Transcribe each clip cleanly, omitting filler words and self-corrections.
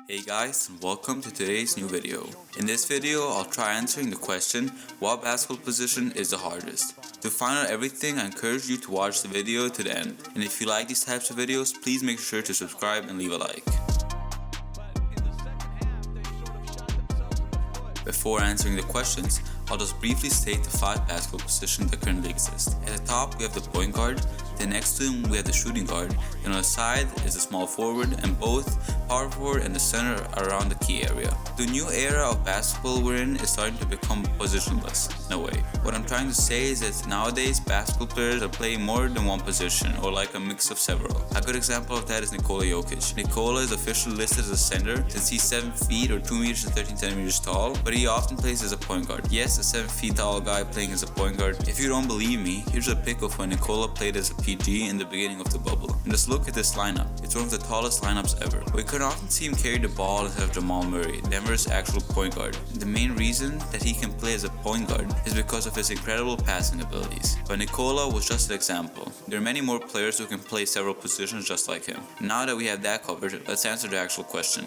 Hey guys, and welcome to today's new video. In this video, I'll try answering the question, what basketball position is the hardest? To find out everything, I encourage you to watch the video to the end. And if you like these types of videos, please make sure to subscribe and leave a like. Before answering the questions, I'll just briefly state the 5 basketball positions that currently exist. At the top, we have the point guard, then next to him we have the shooting guard, and on the side is the small forward, and both power forward and the center are around the key area. The new era of basketball we're in is starting to become positionless, in a way. What I'm trying to say is that nowadays basketball players are playing more than one position, or like a mix of several. A good example of that is Nikola Jokic. Nikola is officially listed as a center since he's 7 feet or 2 meters and 13 centimeters tall, but he often plays as a point guard. Yes, a 7 feet tall guy playing as a point guard. If you don't believe me, here's a pic of when Nikola played as a PG in the beginning of the bubble. And just look at this lineup. It's one of the tallest lineups ever. We could often see him carry the ball instead of Jamal Murray, Denver's actual point guard. And the main reason that he can play as a point guard is because of his incredible passing abilities. But Nikola was just an example. There are many more players who can play several positions just like him. Now that we have that covered, let's answer the actual question.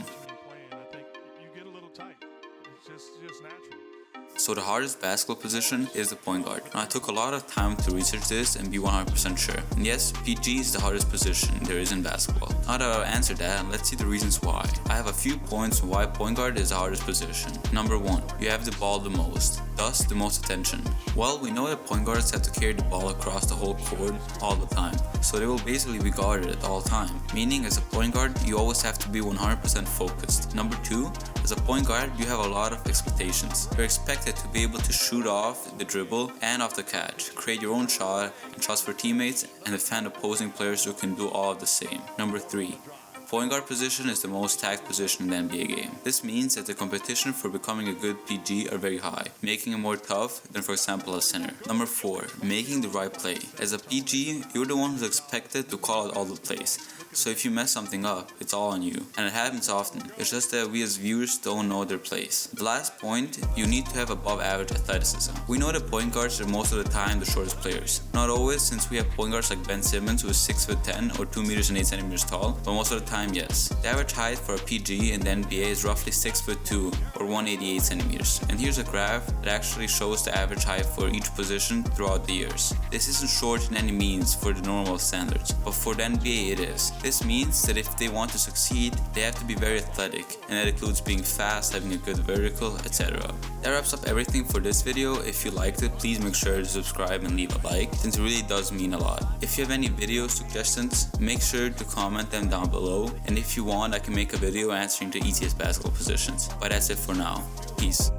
So the hardest basketball position is the point guard. Now, I took a lot of time to research this and be 100% sure. And yes, PG is the hardest position there is in basketball. Now that I've answered that, let's see the reasons why. I have a few points on why point guard is the hardest position. Number 1, you have the ball the most, thus the most attention. Well, we know that point guards have to carry the ball across the whole court all the time, so they will basically be guarded at all time. Meaning, as a point guard, you always have to be 100% focused. Number 2, as a point guard, you have a lot of expectations. You're expected to be able to shoot off the dribble and off the catch, create your own shot, and trust for teammates, and defend opposing players who can do all of the same. Number 3, point guard position is the most taxed position in the NBA game. This means that the competition for becoming a good PG are very high, making it more tough than, for example, a center. Number 4, making the right play. As a PG, you're the one who's expected to call out all the plays. So if you mess something up, it's all on you. And it happens often. It's just that we as viewers don't know their place. The last point, you need to have above average athleticism. We know that point guards are most of the time the shortest players. Not always, since we have point guards like Ben Simmons who is 6'10" or 2 meters and 8 centimeters tall, but most of the time, yes. The average height for a PG in the NBA is roughly 6'2" or 188 centimeters. And here's a graph that actually shows the average height for each position throughout the years. This isn't short in any means for the normal standards, but for the NBA it is. This means that if they want to succeed, they have to be very athletic, and that includes being fast, having a good vertical, etc. That wraps up everything for this video. If you liked it, please make sure to subscribe and leave a like, since it really does mean a lot. If you have any video suggestions, make sure to comment them down below, and if you want, I can make a video answering the easiest basketball positions. But that's it for now. Peace.